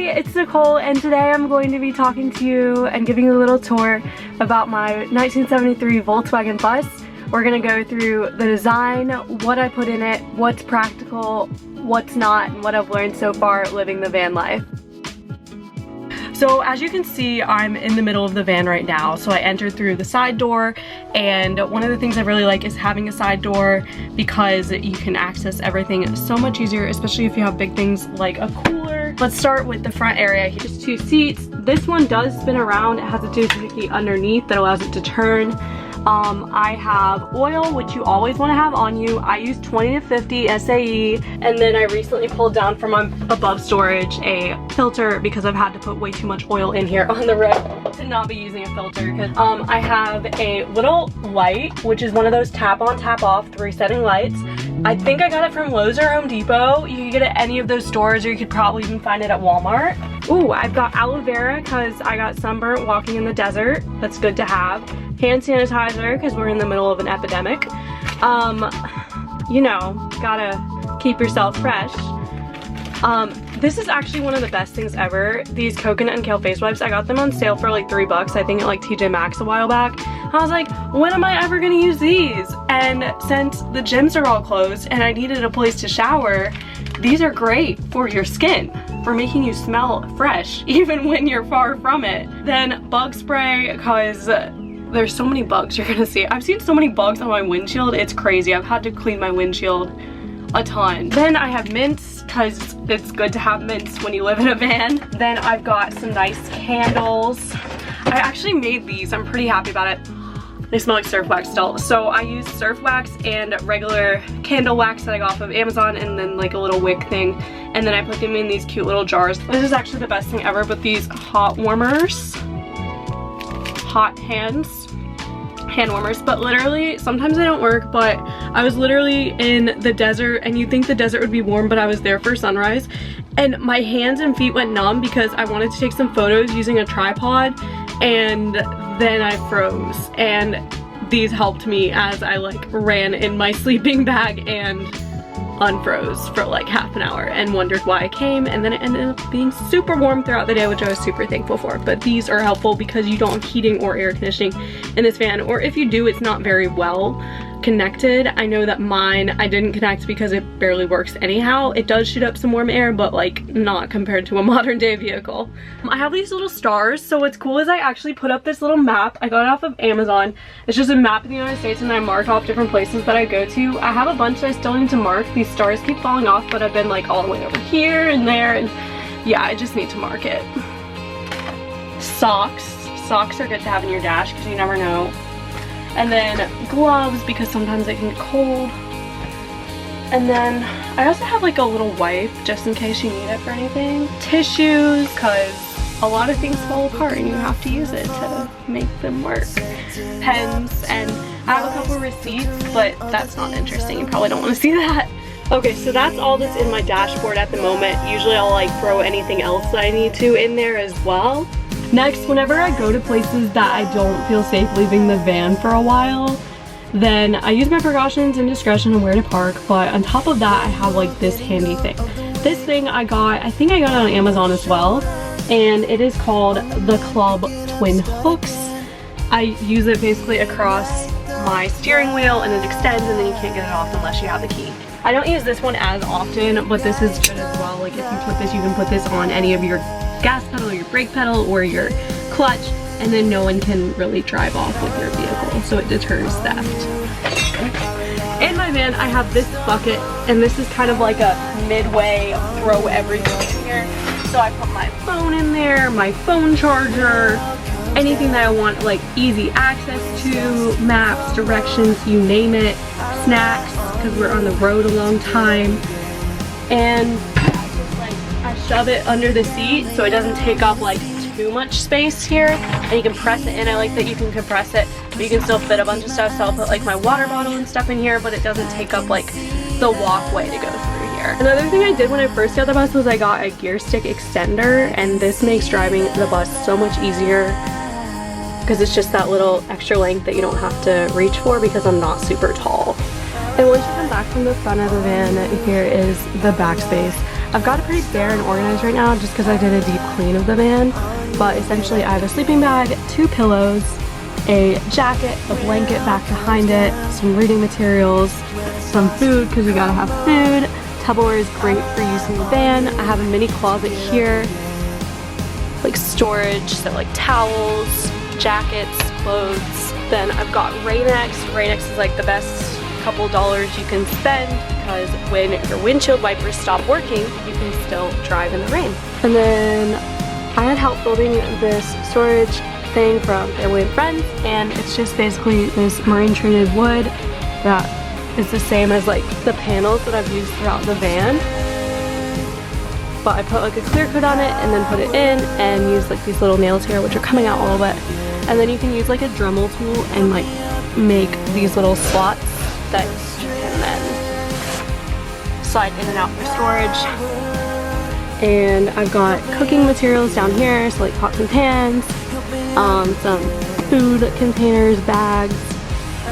it's Nicole, and today I'm going to be talking to you and giving you a little tour about my 1973 Volkswagen bus. We're gonna go through the design, what I put in it, what's practical, what's not, and what I've learned so far living the van life. So as you can see, I'm in the middle of the van right now. So I entered through the side door, and one of the things I really like is having a side door because you can access everything so much easier, especially if you have big things like a cooler. Let's start with the front area. Here's 2 seats. This one does spin around. It has a 250 underneath that allows it to turn. I have oil, which you always want to have on you. I use 20 to 50 SAE, and then I recently pulled down from my above storage a filter because I've had to put way too much oil in here on the road to not be using a filter. Because I have a little light, which is one of those tap on tap off resetting lights. I think I got it from Lowe's or Home Depot. You can get it at any of those stores, or you could probably even find it at Walmart. Ooh, I've got aloe vera because I got sunburnt walking in the desert. That's good to have. Hand sanitizer because we're in the middle of an epidemic. You know, gotta keep yourself fresh. This is actually one of the best things ever. These coconut and kale face wipes, I got them on sale for like $3, I think at like TJ Maxx a while back. I was like, when am I ever gonna use these? And since the gyms are all closed and I needed a place to shower, these are great for your skin, for making you smell fresh, even when you're far from it. Then bug spray, because there's so many bugs you're gonna see. I've seen so many bugs on my windshield, it's crazy. I've had to clean my windshield a ton. Then I have mints, because it's good to have mints when you live in a van. Then I've got some nice candles. I actually made these, I'm pretty happy about it. They smell like surf wax still. So I use surf wax and regular candle wax that I got off of Amazon, and then like a little wick thing. And then I put them in these cute little jars. This is actually the best thing ever, but these hot warmers, hot hand warmers, but literally sometimes they don't work. But I was literally in the desert, and you'd think the desert would be warm, but I was there for sunrise, and my hands and feet went numb because I wanted to take some photos using a tripod, and then I froze. And these helped me as I like ran in my sleeping bag and unfroze for like half an hour and wondered why I came, and then it ended up being super warm throughout the day, which I was super thankful for. But these are helpful because you don't have heating or air conditioning in this van, or if you do, it's not very well connected. I know that mine, I didn't connect because it barely works anyhow. It does shoot up some warm air, but like not compared to a modern day vehicle. I have these little stars, so what's cool is I actually put up this little map. I got it off of Amazon. It's just a map of the United States, and I mark off different places that I go to. I have a bunch that I still need to mark. These stars keep falling off, but I've been like all the way over here and there, and yeah, I just need to mark it. Socks are good to have in your dash because you never know. And then gloves, because sometimes it can get cold. And then I also have like a little wipe just in case you need it for anything. Tissues, because a lot of things fall apart and you have to use it to make them work. Pens, and I have a couple receipts, but that's not interesting. You probably don't want to see that. Okay, so that's all that's in my dashboard at the moment. Usually I'll like throw anything else that I need to in there as well. Next, whenever I go to places that I don't feel safe leaving the van for a while, then I use my precautions and discretion on where to park. But on top of that, I have like this handy thing. This thing I think I got it on Amazon as well, and it is called the Club Twin Hooks. I use it basically across my steering wheel, and it extends, and then you can't get it off unless you have the key. I don't use this one as often, but this is good as well. Like if you put this, you can put this on any of your gas pedal or your brake pedal or your clutch, and then no one can really drive off with your vehicle, so it deters theft. In my van, I have this bucket, and this is kind of like a midway throw everything in here. So I put my phone in there, my phone charger, anything that I want like easy access to, maps, directions, you name it, snacks, because we're on the road a long time. And I shove it under the seat so it doesn't take up like too much space here, and you can press it in. I like that you can compress it, but you can still fit a bunch of stuff. So I'll put like my water bottle and stuff in here, but it doesn't take up like the walkway to go through here. Another thing I did when I first got the bus was I got a gear stick extender, and this makes driving the bus so much easier because it's just that little extra length that you don't have to reach for because I'm not super tall. And once you come back from the front of the van, here is the back space. I've got it pretty bare and organized right now just because I did a deep clean of the van. But essentially I have a sleeping bag, 2 pillows, a jacket, a blanket back behind it, some reading materials, some food because you gotta have food. Tupperware is great for use in the van. I have a mini closet here, like storage, so like towels, jackets, clothes. Then I've got Rain-X. Rain-X is like the best couple dollars you can spend because when your windshield wipers stop working, you can still drive in the rain. And then I had help building this storage thing from family and friends, and it's just basically this marine treated wood that is the same as like the panels that I've used throughout the van. But I put like a clear coat on it and then put it in and use like these little nails here, which are coming out a little bit. And then you can use like a Dremel tool and like make these little slots that you can then slide in and out for storage. And I've got cooking materials down here, so like pots and pans, some food containers, bags,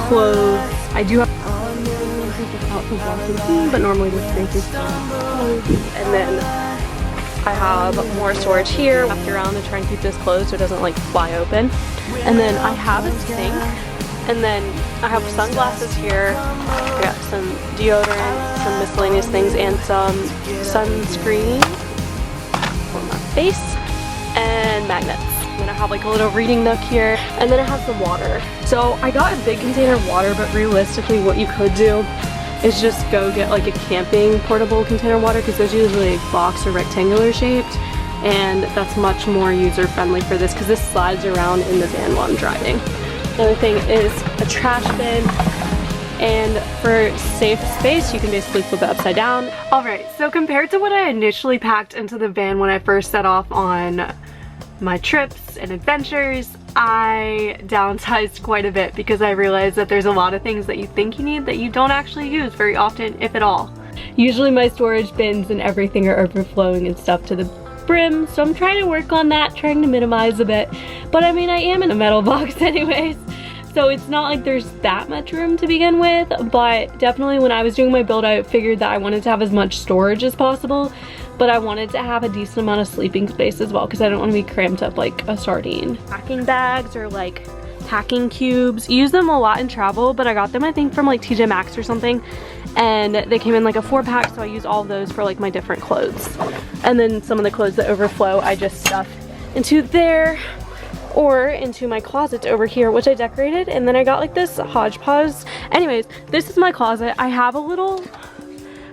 clothes. I do have but normally this space is closed. And then I have more storage here wrapped around to try and keep this closed so it doesn't like fly open. And then I have a sink, and then I have sunglasses here. I got some deodorant, some miscellaneous things, and some sunscreen for my face, and magnets. And then I have like a little reading nook here, and then I have some water. So I got a big container of water, but realistically what you could do is just go get like a camping portable container of water, because those are usually like box or rectangular shaped, and that's much more user friendly for this because this slides around in the van while I'm driving. Another thing is a trash bin, and for safe space you can basically flip it upside down. Alright, so compared to what I initially packed into the van when I first set off on my trips and adventures, I downsized quite a bit because I realized that there's a lot of things that you think you need that you don't actually use very often, if at all. Usually my storage bins and everything are overflowing and stuff to the brim, so I'm trying to work on that, trying to minimize a bit. But I mean, I am in a metal box anyways, so it's not like there's that much room to begin with, but definitely when I was doing my build I figured that I wanted to have as much storage as possible, but I wanted to have a decent amount of sleeping space as well because I don't want to be cramped up like a sardine. Packing bags or like packing cubes, use them a lot in travel, but I got them I think from like TJ Maxx or something, and they came in like a 4-pack, so I use all of those for like my different clothes. And then some of the clothes that overflow I just stuff into there or into my closet over here, which I decorated, and then I got like this hodgepodge. Anyways, this is my closet. I have a little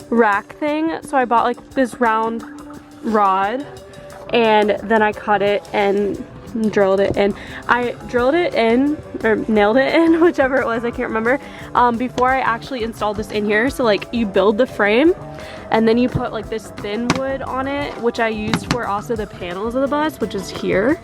rack thing, so I bought like this round rod and then I cut it and drilled it in. I drilled it in or nailed it in, whichever it was, I can't remember, before I actually installed this in here. So like you build the frame and then you put like this thin wood on it, which I used for also the panels of the bus, which is here.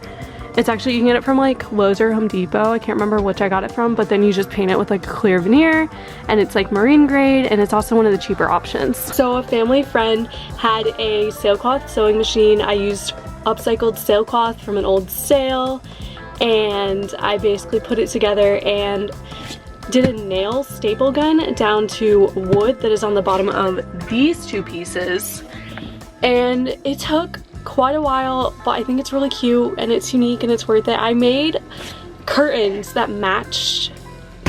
It's actually, you can get it from like Lowe's or Home Depot. I can't remember which I got it from, but then you just paint it with like a clear veneer, and it's like marine grade, and it's also one of the cheaper options. So a family friend had a sailcloth sewing machine. I used upcycled sailcloth from an old sail, and I basically put it together and did a nail staple gun down to wood that is on the bottom of these 2 pieces, and it took quite a while, but I think it's really cute and it's unique and it's worth it. I made curtains that matched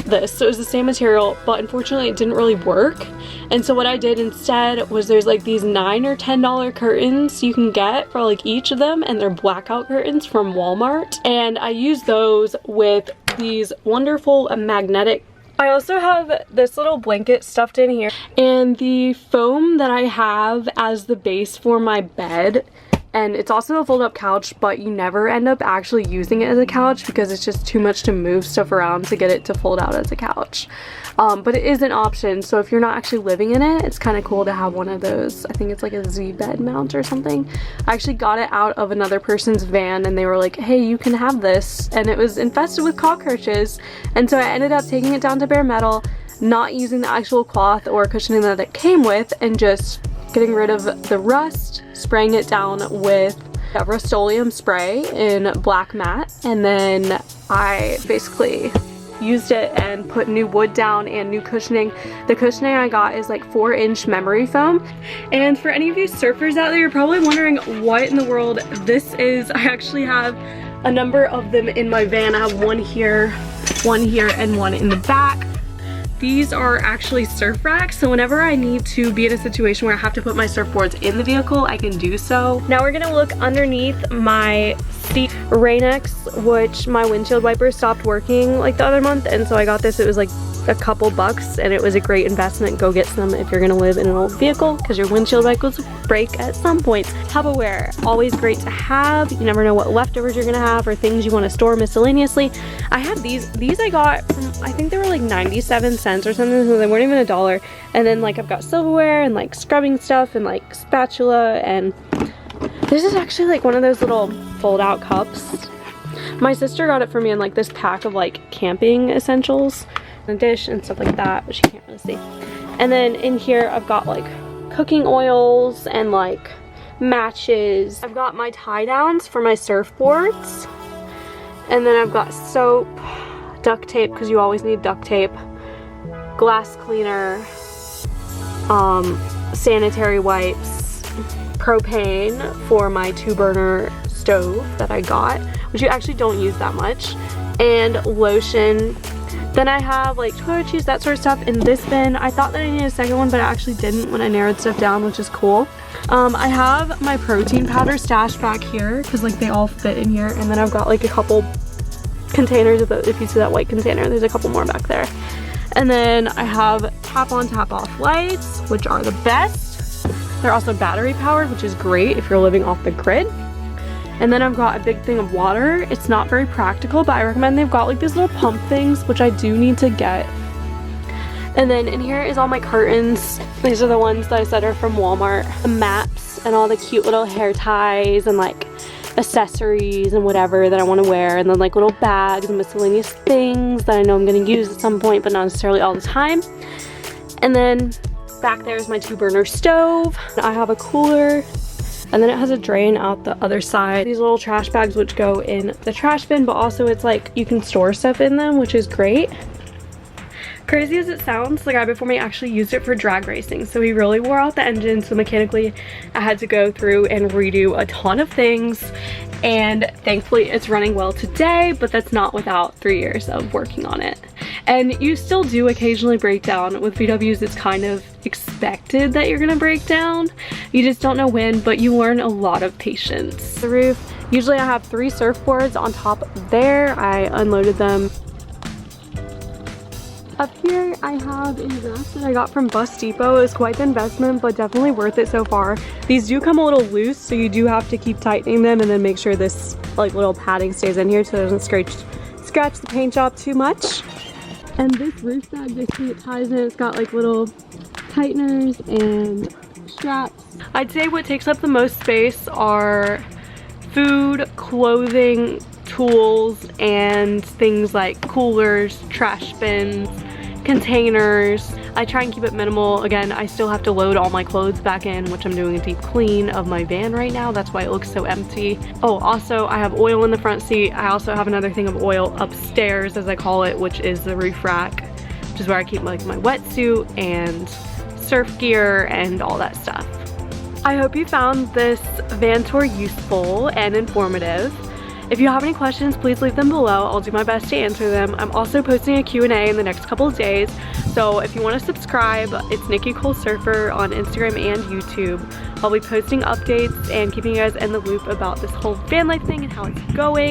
this, so it was the same material, but unfortunately it didn't really work. And so what I did instead was there's like these $9 or $10 curtains you can get for like each of them, and they're blackout curtains from Walmart, and I used those with these wonderful magnetic. I also have this little blanket stuffed in here, and the foam that I have as the base for my bed, and it's also a fold-up couch, but you never end up actually using it as a couch because it's just too much to move stuff around to get it to fold out as a couch. But it is an option, so if you're not actually living in it, it's kind of cool to have one of those. I think it's like a Z bed mount or something. I actually got it out of another person's van, and they were like, hey, you can have this, and it was infested with cockroaches, and so I ended up taking it down to bare metal, not using the actual cloth or cushioning that it came with, and just getting rid of the rust, spraying it down with Rust-Oleum spray in black matte, and then I basically used it and put new wood down and new cushioning. The cushioning I got is like 4-inch memory foam. And for any of you surfers out there, you're probably wondering what in the world this is. I actually have a number of them in my van. I have one here, and one in the back. These are actually surf racks, so whenever I need to be in a situation where I have to put my surfboards in the vehicle, I can do so. Now we're gonna look underneath my seat. Rain-X, which my windshield wiper stopped working like the other month, and so I got this. It was like a couple bucks, and it was a great investment. Go get some if you're gonna live in an old vehicle, because your windshield wipers break at some point. Tupperware, always great to have. You never know what leftovers you're gonna have or things you want to store miscellaneously. I have these I got from, I think they were like 97 cents or something, so they weren't even $1. And then like I've got silverware and like scrubbing stuff and like spatula, and this is actually like one of those little fold out cups. My sister got it for me in like this pack of like camping essentials, a dish and stuff like that, but she can't really see. And then in here I've got like cooking oils and like matches. I've got my tie downs for my surfboards, and then I've got soap, duct tape because you always need duct tape, glass cleaner, sanitary wipes, propane for my 2-burner stove that I got, which you actually don't use that much, and lotion. Then I have like toiletries, that sort of stuff in this bin. I thought that I needed a second one, but I actually didn't when I narrowed stuff down, which is cool. I have my protein powder stashed back here because like they all fit in here, and then I've got like a couple containers of those. If you see that white container, there's a couple more back there. And then I have tap on tap off lights, which are the best. They're also battery powered, which is great if you're living off the grid. And then I've got a big thing of water. It's not very practical, but I recommend. They've got like these little pump things, which I do need to get. And then in here is all my curtains. These are the ones that I said are from Walmart. The maps and all the cute little hair ties and like accessories and whatever that I want to wear. And then like little bags and miscellaneous things that I know I'm going to use at some point, but not necessarily all the time. And then back there is my 2-burner stove. I have a cooler. And then it has a drain out the other side. These little trash bags which go in the trash bin, but also it's like you can store stuff in them, which is great. Crazy as it sounds, the guy before me actually used it for drag racing, so he really wore out the engine, so mechanically I had to go through and redo a ton of things, and thankfully it's running well today, but that's not without 3 years of working on it. And you still do occasionally break down. With VWs, it's kind of expected that you're gonna break down. You just don't know when, but you learn a lot of patience. The roof, usually I have 3 surfboards on top there. I unloaded them. Up here I have a vest that I got from Bus Depot. It was quite the investment, but definitely worth it so far. These do come a little loose, so you do have to keep tightening them and then make sure this like little padding stays in here so it doesn't scratch the paint job too much. And this roof bag, basically it ties in. It's got like little tighteners and straps. I'd say what takes up the most space are food, clothing, tools, and things like coolers, trash bins, containers. I try and keep it minimal. Again, I still have to load all my clothes back in, which I'm doing a deep clean of my van right now. That's why it looks so empty. Oh, also I have oil in the front seat. I also have another thing of oil upstairs, as I call it, which is the roof rack, which is where I keep like my wetsuit and surf gear and all that stuff. I hope you found this van tour useful and informative. If you have any questions, please leave them below. I'll do my best to answer them. I'm also posting a Q&A in the next couple of days. So if you want to subscribe, it's Nicole Surfer on Instagram and YouTube. I'll be posting updates and keeping you guys in the loop about this whole van life thing and how it's going.